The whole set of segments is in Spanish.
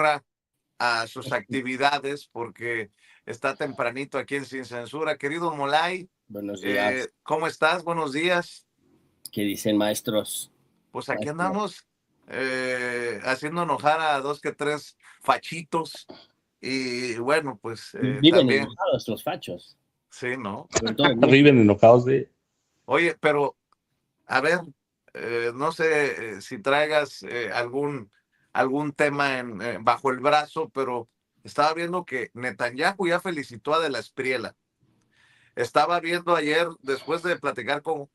a sus actividades porque está tempranito aquí en Sin Censura. Querido Molay, buenos días. ¿Cómo estás? Buenos días. ¿Qué dicen, maestros? Pues aquí andamos haciendo enojar a dos que tres fachitos y bueno, pues Viven también, enojados los fachos. sí, ¿no? Sobre todo Viven enojados de... Oye, pero a ver, no sé si traigas algún tema bajo el brazo, pero estaba viendo que Netanyahu ya felicitó a De la Espriella. Estaba viendo ayer, después de platicar con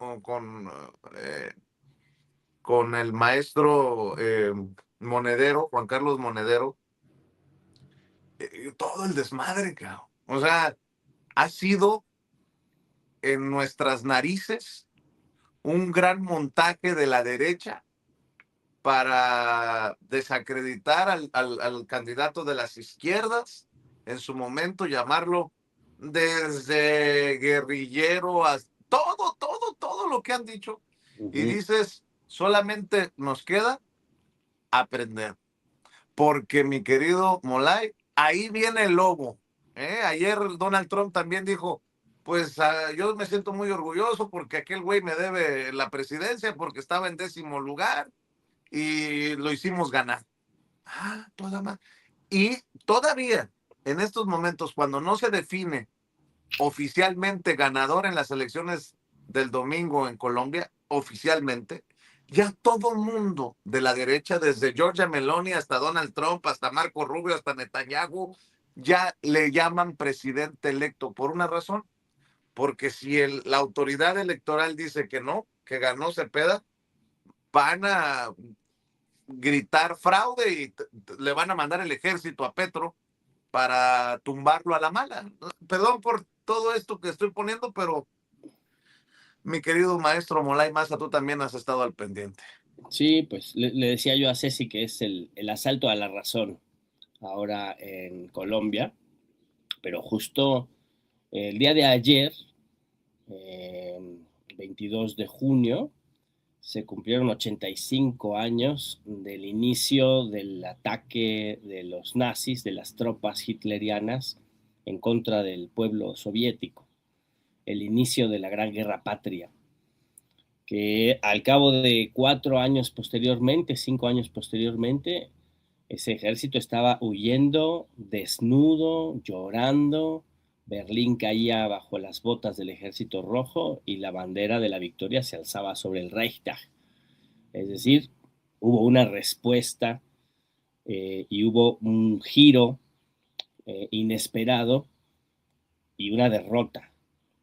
el maestro Monedero, Juan Carlos Monedero, todo el desmadre, cabrón. O sea, ha sido en nuestras narices un gran montaje de la derecha para desacreditar al candidato de las izquierdas, en su momento llamarlo desde guerrillero a todo lo que han dicho. Y dices, solamente nos queda aprender. Porque mi querido Molay, ahí viene el lobo. Ayer Donald Trump también dijo, pues yo me siento muy orgulloso porque aquel güey me debe la presidencia porque estaba en 10º lugar y lo hicimos ganar. Toda más. Y todavía, en estos momentos, cuando no se define oficialmente ganador en las elecciones del domingo en Colombia, oficialmente, ya todo el mundo de la derecha, desde Giorgia Meloni hasta Donald Trump, hasta Marco Rubio, hasta Netanyahu, ya le llaman presidente electo por una razón, porque si la autoridad electoral dice que no, que ganó Cepeda, van a gritar fraude y le van a mandar el ejército a Petro para tumbarlo a la mala. Perdón por todo esto que estoy poniendo, pero mi querido maestro Molay Maza, tú también has estado al pendiente. Sí, pues le decía yo a Ceci que es el asalto a la razón ahora en Colombia, pero justo el día de ayer, 22 de junio, se cumplieron 85 años del inicio del ataque de los nazis, de las tropas hitlerianas en contra del pueblo soviético, el inicio de la Gran Guerra Patria, que al cabo de 4 años posteriormente, 5 años posteriormente, ese ejército estaba huyendo, desnudo, llorando. Berlín caía bajo las botas del ejército rojo y la bandera de la victoria se alzaba sobre el Reichstag. Es decir, hubo una respuesta y hubo un giro inesperado y una derrota,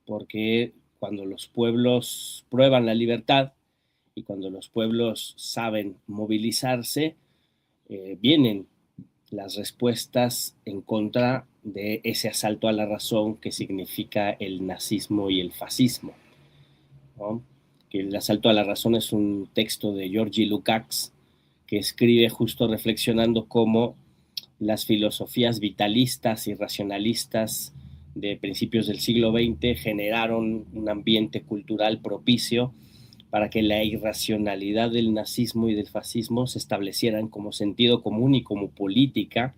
porque cuando los pueblos prueban la libertad y cuando los pueblos saben movilizarse, vienen las respuestas en contra de ese asalto a la razón que significa el nazismo y el fascismo, ¿no? Que el asalto a la razón es un texto de Georgi Lukács que escribe justo reflexionando cómo las filosofías vitalistas y racionalistas de principios del siglo XX generaron un ambiente cultural propicio para que la irracionalidad del nazismo y del fascismo se establecieran como sentido común y como política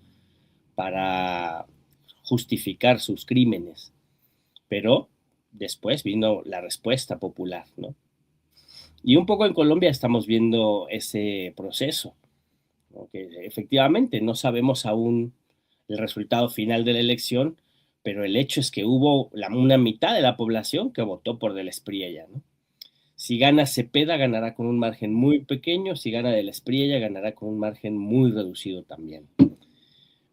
para justificar sus crímenes. Pero después vino la respuesta popular, ¿no? Y un poco en Colombia estamos viendo ese proceso, ¿no? Que efectivamente no sabemos aún el resultado final de la elección, pero el hecho es que hubo una mitad de la población que votó por De la Espriella, ¿no? Si gana Cepeda, ganará con un margen muy pequeño. Si gana De la Espriella, ganará con un margen muy reducido también.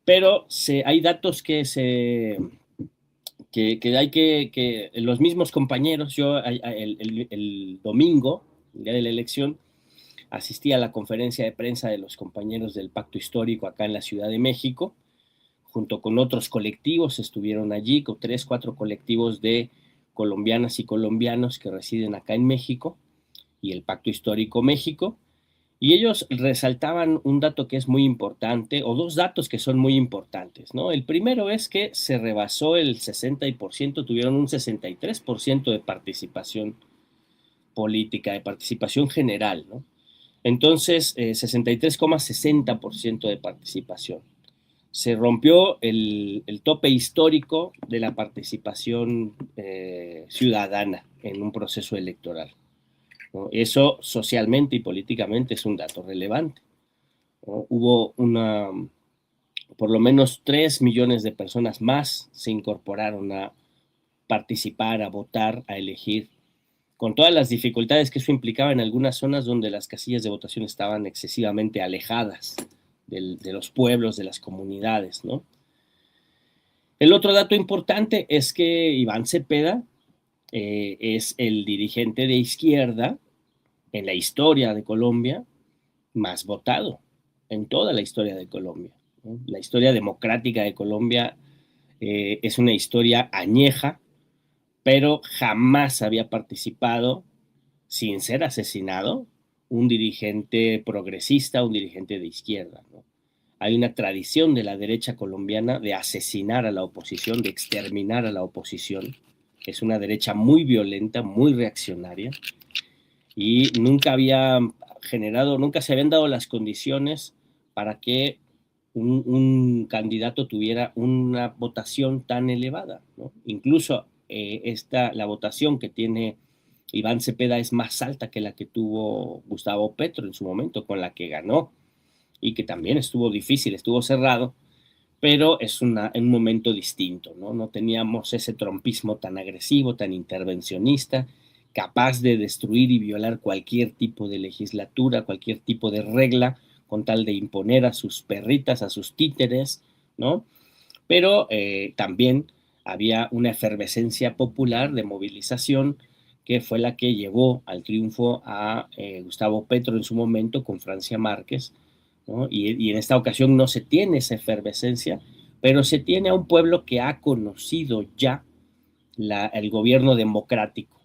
Pero hay datos que hay que los mismos compañeros, yo el domingo, el día de la elección, asistí a la conferencia de prensa de los compañeros del Pacto Histórico acá en la Ciudad de México, junto con otros colectivos, estuvieron allí, con 3, 4 colectivos de colombianas y colombianos que residen acá en México y el Pacto Histórico México, y ellos resaltaban un dato que es muy importante, o dos datos que son muy importantes, ¿no? El primero es que se rebasó el 60%, tuvieron un 63% de participación política, de participación general, ¿no? Entonces, 63,60% de participación. se rompió el tope histórico de la participación ciudadana en un proceso electoral, ¿no? Eso socialmente y políticamente es un dato relevante, ¿no? Hubo por lo menos 3 millones de personas más se incorporaron a participar, a votar, a elegir, con todas las dificultades que eso implicaba en algunas zonas donde las casillas de votación estaban excesivamente alejadas de los pueblos, de las comunidades, ¿no? El otro dato importante es que Iván Cepeda es el dirigente de izquierda en la historia de Colombia más votado en toda la historia de Colombia, ¿no? La historia democrática de Colombia es una historia añeja, pero jamás había participado, sin ser asesinado, un dirigente progresista, un dirigente de izquierda, ¿no? Hay una tradición de la derecha colombiana de asesinar a la oposición, de exterminar a la oposición. Es una derecha muy violenta, muy reaccionaria, y nunca se habían dado las condiciones para que un candidato tuviera una votación tan elevada, ¿no? Incluso la votación que tiene Iván Cepeda es más alta que la que tuvo Gustavo Petro en su momento, con la que ganó, y que también estuvo difícil, estuvo cerrado, pero es un momento distinto, ¿no? No teníamos ese trompismo tan agresivo, tan intervencionista, capaz de destruir y violar cualquier tipo de legislatura, cualquier tipo de regla, con tal de imponer a sus perritas, a sus títeres, ¿no? Pero también había una efervescencia popular de movilización que fue la que llevó al triunfo a Gustavo Petro en su momento con Francia Márquez, ¿no? Y en esta ocasión no se tiene esa efervescencia, pero se tiene a un pueblo que ha conocido ya el gobierno democrático,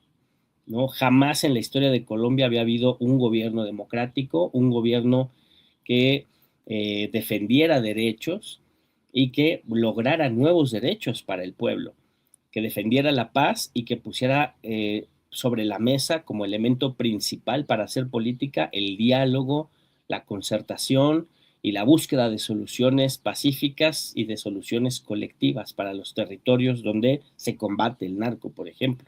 ¿no? Jamás en la historia de Colombia había habido un gobierno democrático, un gobierno que defendiera derechos y que lograra nuevos derechos para el pueblo, que defendiera la paz y que pusiera sobre la mesa como elemento principal para hacer política el diálogo, la concertación y la búsqueda de soluciones pacíficas y de soluciones colectivas para los territorios donde se combate el narco, por ejemplo.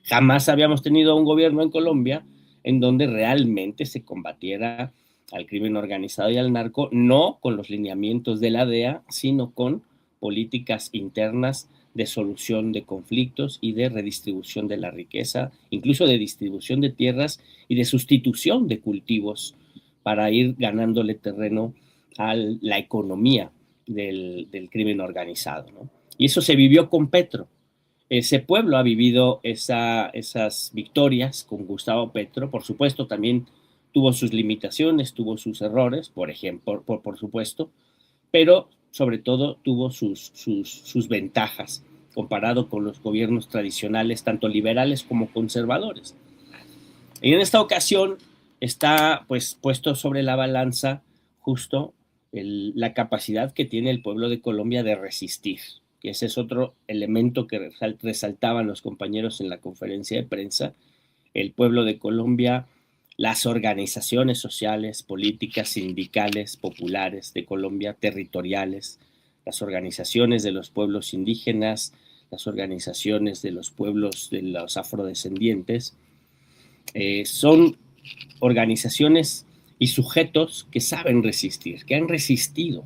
Jamás habíamos tenido un gobierno en Colombia en donde realmente se combatiera al crimen organizado y al narco, no con los lineamientos de la DEA, sino con políticas internas de solución de conflictos y de redistribución de la riqueza, incluso de distribución de tierras y de sustitución de cultivos para ir ganándole terreno a la economía del crimen organizado, ¿no? Y eso se vivió con Petro. Ese pueblo ha vivido esas victorias con Gustavo Petro. Por supuesto, también tuvo sus limitaciones, tuvo sus errores, por ejemplo, por supuesto, pero sobre todo tuvo sus ventajas comparado con los gobiernos tradicionales, tanto liberales como conservadores. Y en esta ocasión está pues puesto sobre la balanza justo la capacidad que tiene el pueblo de Colombia de resistir, que ese es otro elemento que resaltaban los compañeros en la conferencia de prensa. El pueblo de Colombia, las organizaciones sociales, políticas, sindicales, populares de Colombia, territoriales, las organizaciones de los pueblos indígenas, las organizaciones de los pueblos de los afrodescendientes, son organizaciones y sujetos que saben resistir, que han resistido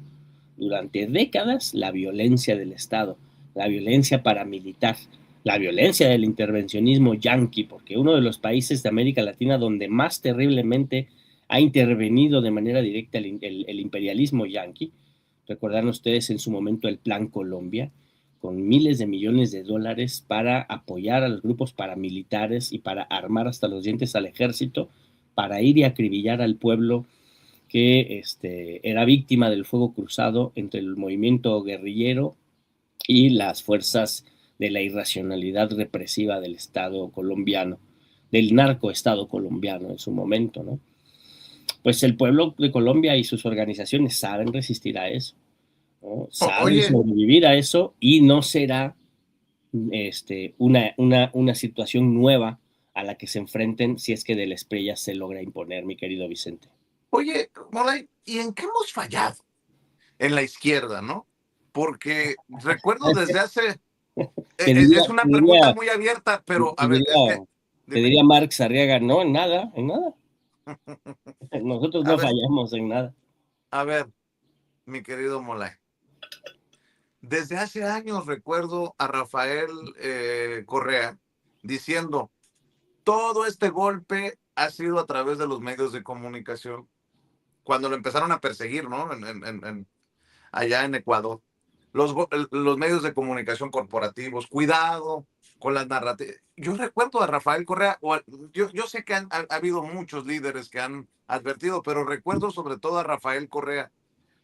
durante décadas la violencia del Estado, la violencia paramilitar, la violencia del intervencionismo yanqui, porque uno de los países de América Latina donde más terriblemente ha intervenido de manera directa el imperialismo yanqui. Recordarán ustedes en su momento el Plan Colombia, con miles de millones de dólares para apoyar a los grupos paramilitares y para armar hasta los dientes al ejército, para ir y acribillar al pueblo que era víctima del fuego cruzado entre el movimiento guerrillero y las fuerzas de la irracionalidad represiva del Estado colombiano, del narcoestado colombiano en su momento, ¿no? Pues el pueblo de Colombia y sus organizaciones saben resistir a eso, ¿no? Saben Oye, sobrevivir a eso y no será una situación nueva a la que se enfrenten si es que de la Espriella se logra imponer, mi querido Vicente. oye, Moray, ¿y en qué hemos fallado? En la izquierda, ¿no? porque recuerdo desde hace, Te diría, es una te pregunta diría, muy abierta, pero te a ver, es que, diría, te dime, diría Marx Arriaga, no, en nada, en nada. Nosotros a no ver, fallamos en nada. a ver, mi querido Molay. Desde hace años recuerdo a Rafael Correa diciendo, todo este golpe ha sido a través de los medios de comunicación, cuando lo empezaron a perseguir, ¿no? Allá en Ecuador. Los medios de comunicación corporativos, cuidado con las narrativas. Yo recuerdo a Rafael Correa, yo sé que ha habido muchos líderes que han advertido, pero recuerdo sobre todo a Rafael Correa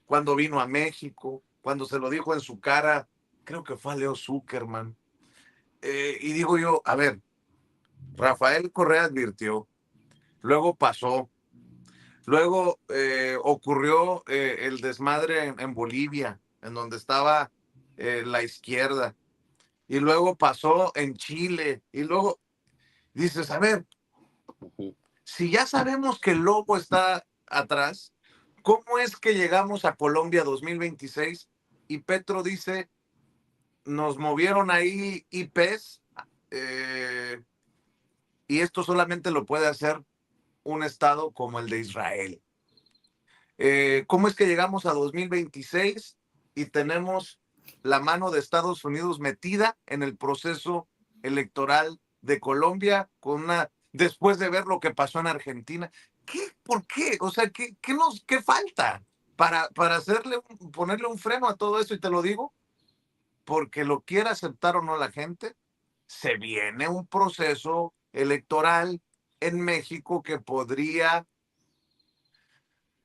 cuando vino a México, cuando se lo dijo en su cara, creo que fue a Leo Zuckerman. Y digo yo, a ver, Rafael Correa advirtió, luego pasó, luego ocurrió el desmadre en Bolivia, en donde estaba la izquierda, y luego pasó en Chile, y luego dices, a ver, si ya sabemos que el lobo está atrás, ¿cómo es que llegamos a Colombia 2026 y Petro dice, nos movieron ahí IPs eh, y esto solamente lo puede hacer un estado como el de Israel? ¿Cómo es que llegamos a 2026 y tenemos la mano de Estados Unidos metida en el proceso electoral de Colombia después de ver lo que pasó en Argentina? ¿Qué? ¿Por qué? O sea, ¿qué falta para ponerle un freno a todo eso? Y te lo digo, porque lo quiera aceptar o no la gente, se viene un proceso electoral en México que podría,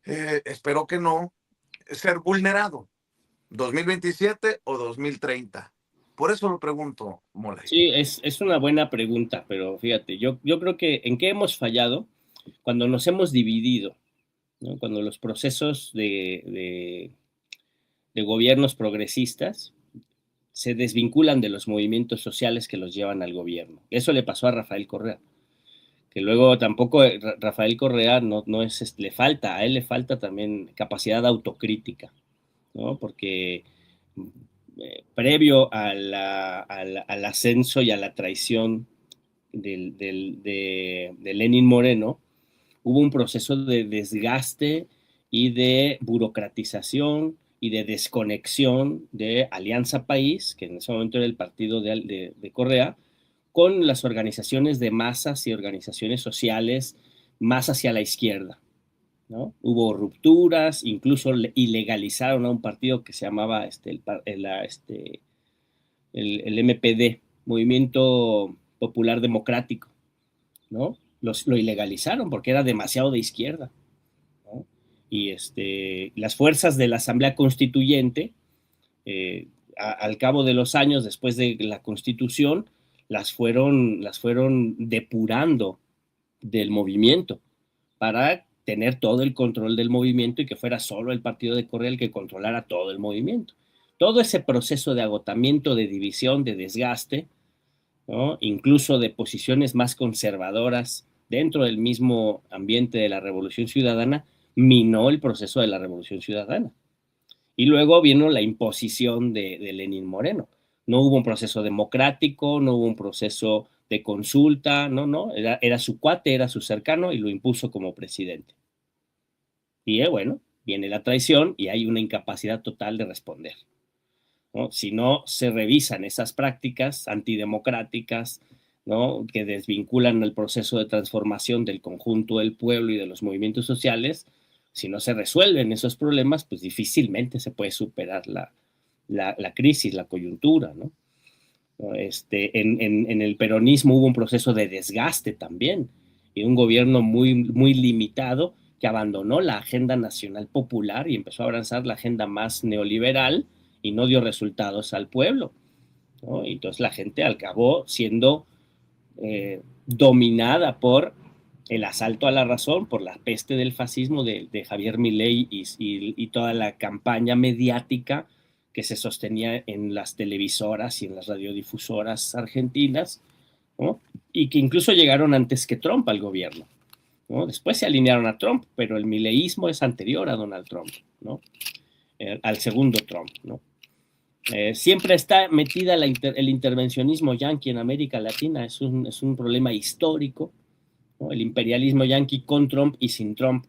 espero que no, ser vulnerado, 2027 o 2030. Por eso lo pregunto, Molay. Sí, es una buena pregunta, pero fíjate, yo creo que en qué hemos fallado cuando nos hemos dividido, ¿no? Cuando los procesos de gobiernos progresistas se desvinculan de los movimientos sociales que los llevan al gobierno. Eso le pasó a Rafael Correa, que luego tampoco Rafael Correa no es, a él le falta también capacidad autocrítica, ¿no? Porque previo al ascenso y a la traición de Lenin Moreno, hubo un proceso de desgaste y de burocratización y de desconexión de Alianza País, que en ese momento era el partido de Correa, con las organizaciones de masas y organizaciones sociales más hacia la izquierda, ¿no? Hubo rupturas, incluso ilegalizaron a un partido que se llamaba el MPD, Movimiento Popular Democrático, ¿no? Lo ilegalizaron porque era demasiado de izquierda, ¿no? Y las fuerzas de la Asamblea Constituyente, al cabo de los años, después de la Constitución, las fueron depurando del movimiento para tener todo el control del movimiento y que fuera solo el partido de Correa el que controlara todo el movimiento. Todo ese proceso de agotamiento, de división, de desgaste, ¿no? Incluso de posiciones más conservadoras dentro del mismo ambiente de la Revolución Ciudadana, minó el proceso de la Revolución Ciudadana. Y luego vino la imposición de Lenin Moreno. No hubo un proceso democrático, no hubo un proceso de consulta, no, era su cuate, era su cercano y lo impuso como presidente. Y bueno, viene la traición y hay una incapacidad total de responder, ¿no? Si no se revisan esas prácticas antidemocráticas, ¿no? Que desvinculan el proceso de transformación del conjunto del pueblo y de los movimientos sociales, si no se resuelven esos problemas, pues difícilmente se puede superar la crisis, la coyuntura, ¿no? En el peronismo hubo un proceso de desgaste también y un gobierno muy limitado que abandonó la agenda nacional popular y empezó a avanzar la agenda más neoliberal y no dio resultados al pueblo, ¿no? Y entonces la gente acabó siendo dominada por el asalto a la razón, por la peste del fascismo de Javier Milei y toda la campaña mediática que se sostenía en las televisoras y en las radiodifusoras argentinas, ¿no? Y que incluso llegaron antes que Trump al gobierno, ¿no? Después se alinearon a Trump, pero el mileísmo es anterior a Donald Trump, ¿no? Al segundo Trump, ¿no? Siempre está metida el intervencionismo yanqui en América Latina, es un problema histórico, ¿no? El imperialismo yanqui con Trump y sin Trump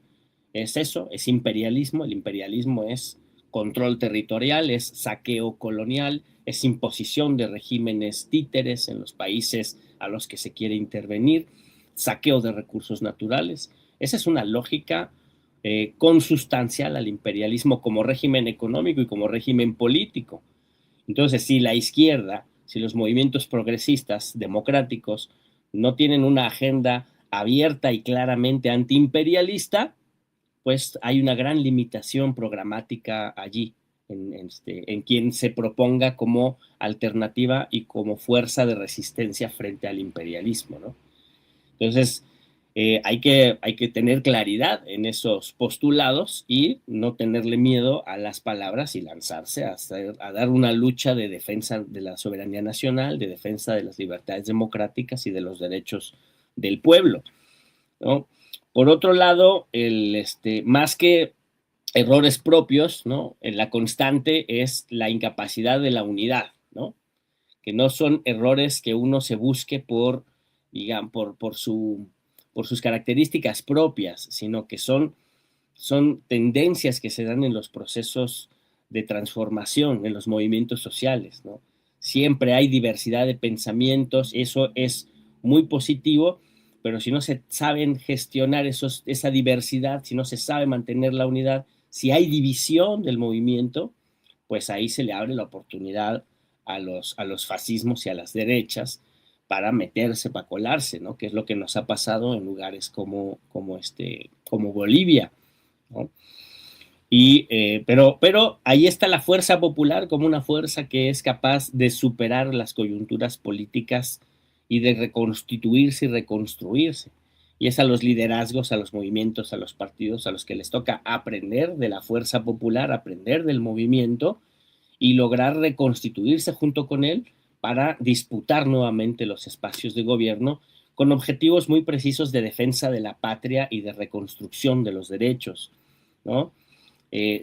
es eso, es imperialismo. El imperialismo es control territorial, es saqueo colonial, es imposición de regímenes títeres en los países a los que se quiere intervenir, saqueo de recursos naturales. Esa es una lógica consustancial al imperialismo como régimen económico y como régimen político. Entonces, si la izquierda, si los movimientos progresistas democráticos no tienen una agenda abierta y claramente antiimperialista, pues hay una gran limitación programática allí en quien se proponga como alternativa y como fuerza de resistencia frente al imperialismo, ¿no? Entonces, hay que tener claridad en esos postulados y no tenerle miedo a las palabras y lanzarse a dar una lucha de defensa de la soberanía nacional, de defensa de las libertades democráticas y de los derechos del pueblo, ¿no? Por otro lado, más que errores propios, ¿no? La constante es la incapacidad de la unidad, ¿no? Que no son errores que uno se busque digamos, por sus características propias, sino que son tendencias que se dan en los procesos de transformación, en los movimientos sociales, ¿no? Siempre hay diversidad de pensamientos, eso es muy positivo, pero si no se saben gestionar esa diversidad, si no se sabe mantener la unidad, si hay división del movimiento, pues ahí se le abre la oportunidad a los fascismos y a las derechas para meterse, para colarse, ¿no? Que es lo que nos ha pasado en lugares como Bolivia, ¿no? Pero ahí está la fuerza popular como una fuerza que es capaz de superar las coyunturas políticas y de reconstituirse y reconstruirse. Y es a los liderazgos, a los movimientos, a los partidos a los que les toca aprender de la fuerza popular, aprender del movimiento y lograr reconstituirse junto con él para disputar nuevamente los espacios de gobierno con objetivos muy precisos de defensa de la patria y de reconstrucción de los derechos, ¿no?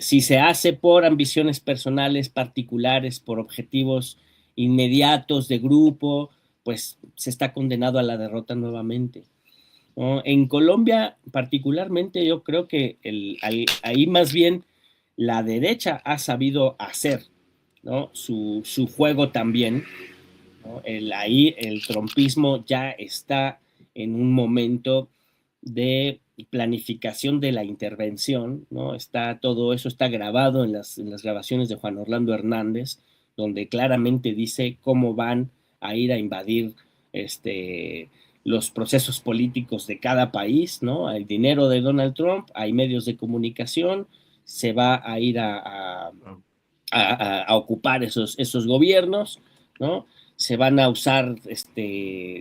Si se hace por ambiciones personales particulares, por objetivos inmediatos de grupo, pues se está condenado a la derrota nuevamente, ¿no? En Colombia particularmente yo creo que ahí más bien la derecha ha sabido hacer, ¿no? Su juego también, ¿no? Ahí el trumpismo ya está en un momento de planificación de la intervención, ¿no? Todo eso está grabado en las grabaciones de Juan Orlando Hernández, donde claramente dice cómo van a ir a invadir los procesos políticos de cada país, ¿no? Hay dinero de Donald Trump, hay medios de comunicación, se va a ir a ocupar esos gobiernos, ¿no? Se van a usar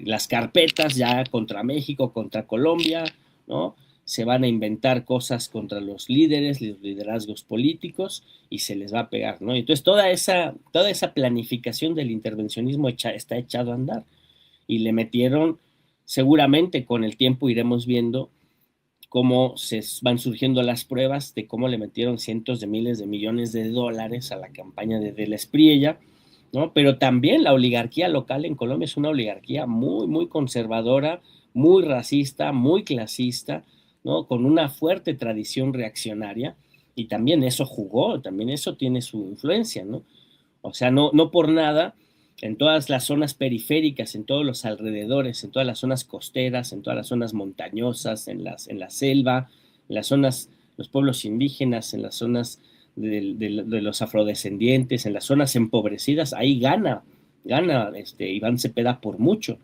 las carpetas ya contra México, contra Colombia, ¿no? Se van a inventar cosas contra los líderes, los liderazgos políticos y se les va a pegar, ¿no? Entonces toda esa planificación del intervencionismo está echado a andar y le metieron, seguramente con el tiempo iremos viendo cómo se van surgiendo las pruebas de cómo le metieron cientos de miles de millones de dólares a la campaña de la Espriella, ¿no? Pero también la oligarquía local en Colombia es una oligarquía muy, muy conservadora, muy racista, muy clasista, ¿no? Con una fuerte tradición reaccionaria, y también eso jugó, también eso tiene su influencia, ¿no? O sea, no por nada, en todas las zonas periféricas, en todos los alrededores, en todas las zonas costeras, en todas las zonas montañosas, en la selva, en las zonas, los pueblos indígenas, en las zonas de los afrodescendientes, en las zonas empobrecidas, ahí gana Iván Cepeda por mucho.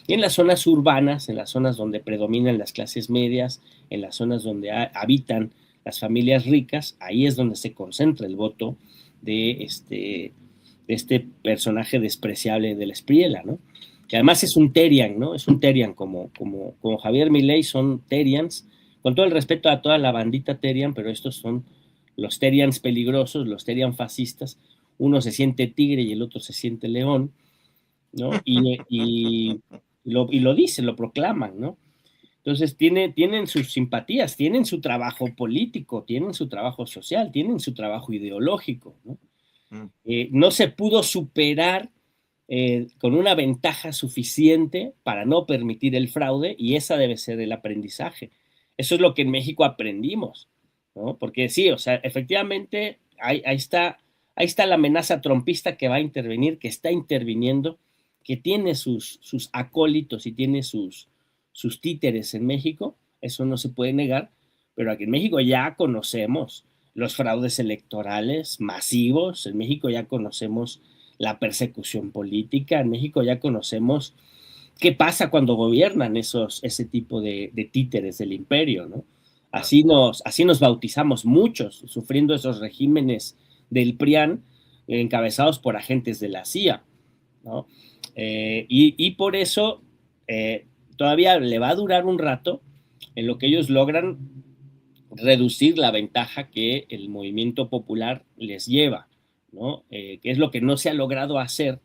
Y en las zonas urbanas, en las zonas donde predominan las clases medias, en las zonas donde habitan las familias ricas, ahí es donde se concentra el voto de este personaje despreciable de la Espriella, ¿no? Que además es un Terian, ¿no? Es un Terian como Javier Milei, son Terians, con todo el respeto a toda la bandita Terian, pero estos son los Terians peligrosos, los Terian fascistas. Uno se siente tigre y el otro se siente león, ¿no? Y lo dicen, lo proclaman, ¿no? Entonces tienen sus simpatías, tienen su trabajo político, tienen su trabajo social, tienen su trabajo ideológico, ¿no? no se pudo superar con una ventaja suficiente para no permitir el fraude, y esa debe ser el aprendizaje. Eso es lo que en México aprendimos, ¿no? Porque sí, o sea, efectivamente ahí está la amenaza trompista que va a intervenir, que está interviniendo, que tiene sus acólitos y tiene sus títeres en México, eso no se puede negar, pero aquí en México ya conocemos los fraudes electorales masivos, en México ya conocemos la persecución política, en México ya conocemos qué pasa cuando gobiernan ese tipo de títeres del imperio, ¿no? Así nos bautizamos muchos, sufriendo esos regímenes del PRIAN encabezados por agentes de la CIA, ¿no? Y por eso todavía le va a durar un rato en lo que ellos logran reducir la ventaja que el movimiento popular les lleva, ¿no? Que es lo que no se ha logrado hacer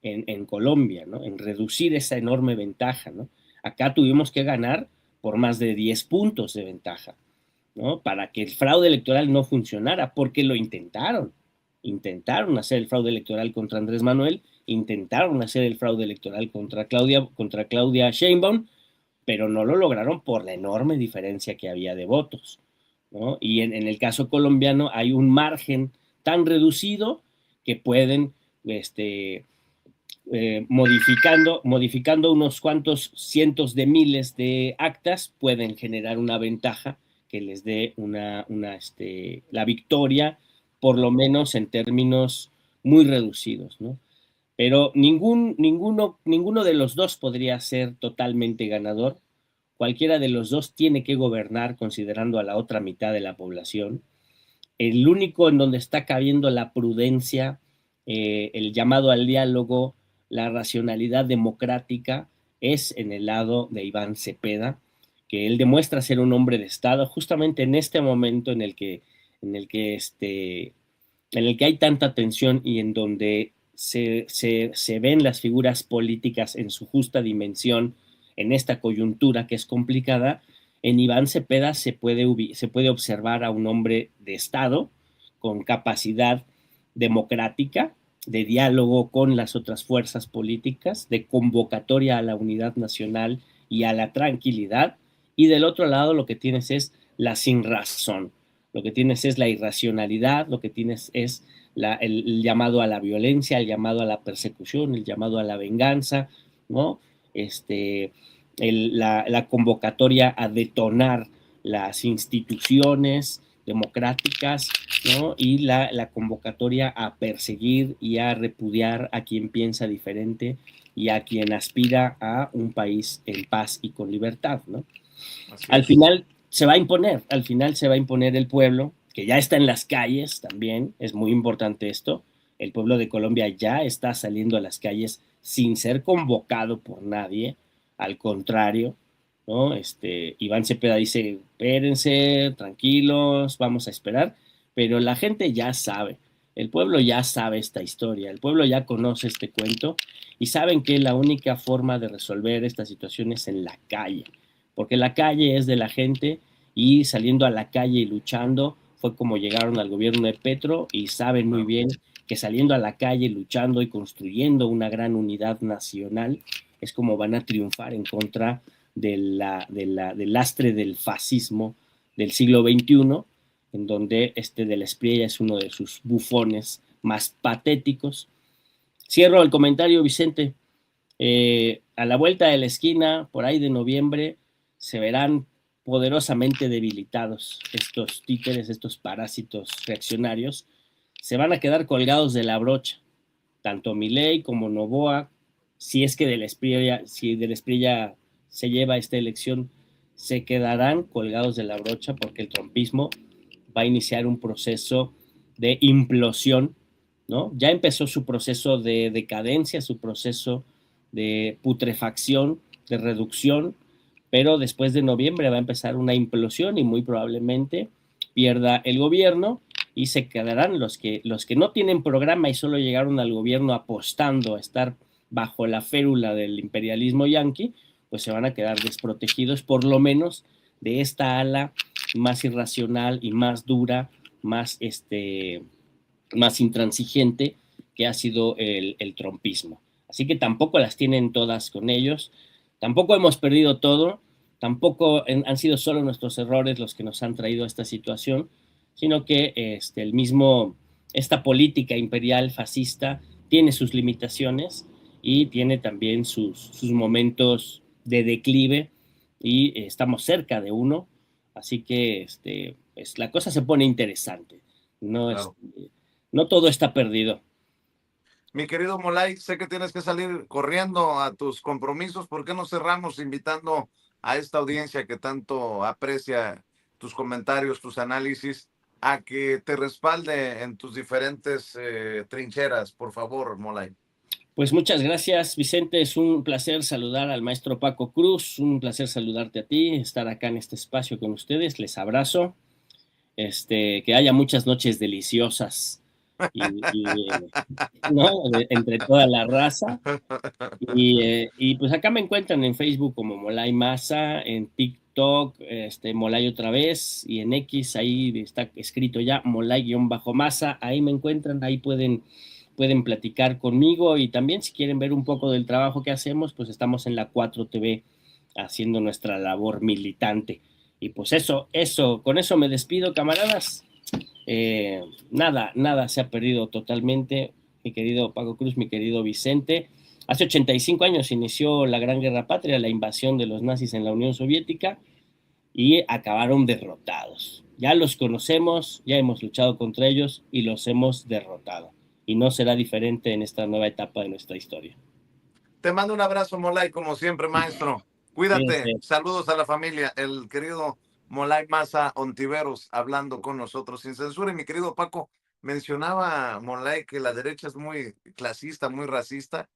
en Colombia, ¿no? En reducir esa enorme ventaja, ¿no? Acá tuvimos que ganar por más de 10 puntos de ventaja, ¿no? Para que el fraude electoral no funcionara, porque lo intentaron hacer el fraude electoral contra Andrés Manuel, intentaron hacer el fraude electoral contra Claudia Sheinbaum, pero no lo lograron por la enorme diferencia que había de votos, ¿no? Y en el caso colombiano hay un margen tan reducido que pueden, modificando unos cuantos cientos de miles de actas, pueden generar una ventaja que les dé la victoria, por lo menos en términos muy reducidos, ¿no? Pero ninguno de los dos podría ser totalmente ganador. Cualquiera de los dos tiene que gobernar considerando a la otra mitad de la población. El único en donde está cabiendo la prudencia, el llamado al diálogo, la racionalidad democrática, es en el lado de Iván Cepeda, que él demuestra ser un hombre de Estado justamente en este momento en el que hay tanta tensión y en donde se ven las figuras políticas en su justa dimensión en esta coyuntura que es complicada. En Iván Cepeda se puede observar a un hombre de Estado con capacidad democrática, de diálogo con las otras fuerzas políticas, de convocatoria a la unidad nacional y a la tranquilidad, y del otro lado lo que tienes es la sinrazón, lo que tienes es la irracionalidad, lo que tienes es el llamado a la violencia, el llamado a la persecución, el llamado a la venganza, ¿no? La convocatoria a detonar las instituciones democráticas, ¿no? Y la convocatoria a perseguir y a repudiar a quien piensa diferente y a quien aspira a un país en paz y con libertad, ¿no? Al final se va a imponer el pueblo, que ya está en las calles también, es muy importante esto. El pueblo de Colombia ya está saliendo a las calles sin ser convocado por nadie, al contrario, ¿no? Iván Cepeda dice, espérense, tranquilos, vamos a esperar, pero la gente ya sabe, el pueblo ya sabe esta historia, el pueblo ya conoce este cuento y saben que la única forma de resolver esta situación es en la calle, porque la calle es de la gente y saliendo a la calle y luchando fue como llegaron al gobierno de Petro y saben muy bien que saliendo a la calle, luchando y construyendo una gran unidad nacional es como van a triunfar en contra del lastre del fascismo del siglo XXI, en donde de la Espriella es uno de sus bufones más patéticos. Cierro el comentario, Vicente. A la vuelta de la esquina, por ahí de noviembre, se verán poderosamente debilitados estos títeres, estos parásitos reaccionarios, se van a quedar colgados de la brocha, tanto Milei como Noboa, si es que de la Espriella se lleva esta elección, se quedarán colgados de la brocha porque el trumpismo va a iniciar un proceso de implosión, ¿no? Ya empezó su proceso de decadencia, su proceso de putrefacción, de reducción, pero después de noviembre va a empezar una implosión y muy probablemente pierda el gobierno y se quedarán los que no tienen programa y solo llegaron al gobierno apostando a estar bajo la férula del imperialismo yanqui, pues se van a quedar desprotegidos por lo menos de esta ala más irracional y más dura, más intransigente que ha sido el trumpismo. Así que tampoco las tienen todas con ellos, tampoco hemos perdido todo, tampoco han sido solo nuestros errores los que nos han traído a esta situación, sino que esta política imperial fascista tiene sus limitaciones y tiene también sus momentos de declive y estamos cerca de uno, así que pues, la cosa se pone interesante. No, Claro. no todo está perdido. Mi querido Molay, sé que tienes que salir corriendo a tus compromisos. ¿Por qué no cerramos invitando a esta audiencia que tanto aprecia tus comentarios, tus análisis, a que te respalde en tus diferentes trincheras, por favor, Molay? Pues muchas gracias, Vicente. Es un placer saludar al maestro Paco Cruz, un placer saludarte a ti, estar acá en este espacio con ustedes. Les abrazo. Que haya muchas noches deliciosas ¿no? Entre toda la raza. Y pues acá me encuentran en Facebook como Molay Masa, en TikTok, Molay otra vez, y en X, ahí está escrito ya Molay-Masa, ahí me encuentran, ahí pueden platicar conmigo, y también si quieren ver un poco del trabajo que hacemos, pues estamos en la 4TV haciendo nuestra labor militante. Y pues con eso me despido, camaradas. Nada se ha perdido totalmente, mi querido Paco Cruz, mi querido Vicente. Hace 85 años inició la Gran Guerra Patria, la invasión de los nazis en la Unión Soviética, y acabaron derrotados. Ya los conocemos, ya hemos luchado contra ellos y los hemos derrotado. Y no será diferente en esta nueva etapa de nuestra historia. Te mando un abrazo, Molay, como siempre, maestro. Cuídate. Cuídense. Saludos a la familia. El querido Molay Masa Ontiveros hablando con nosotros sin censura. Y mi querido Paco, mencionaba Molay que la derecha es muy clasista, muy racista.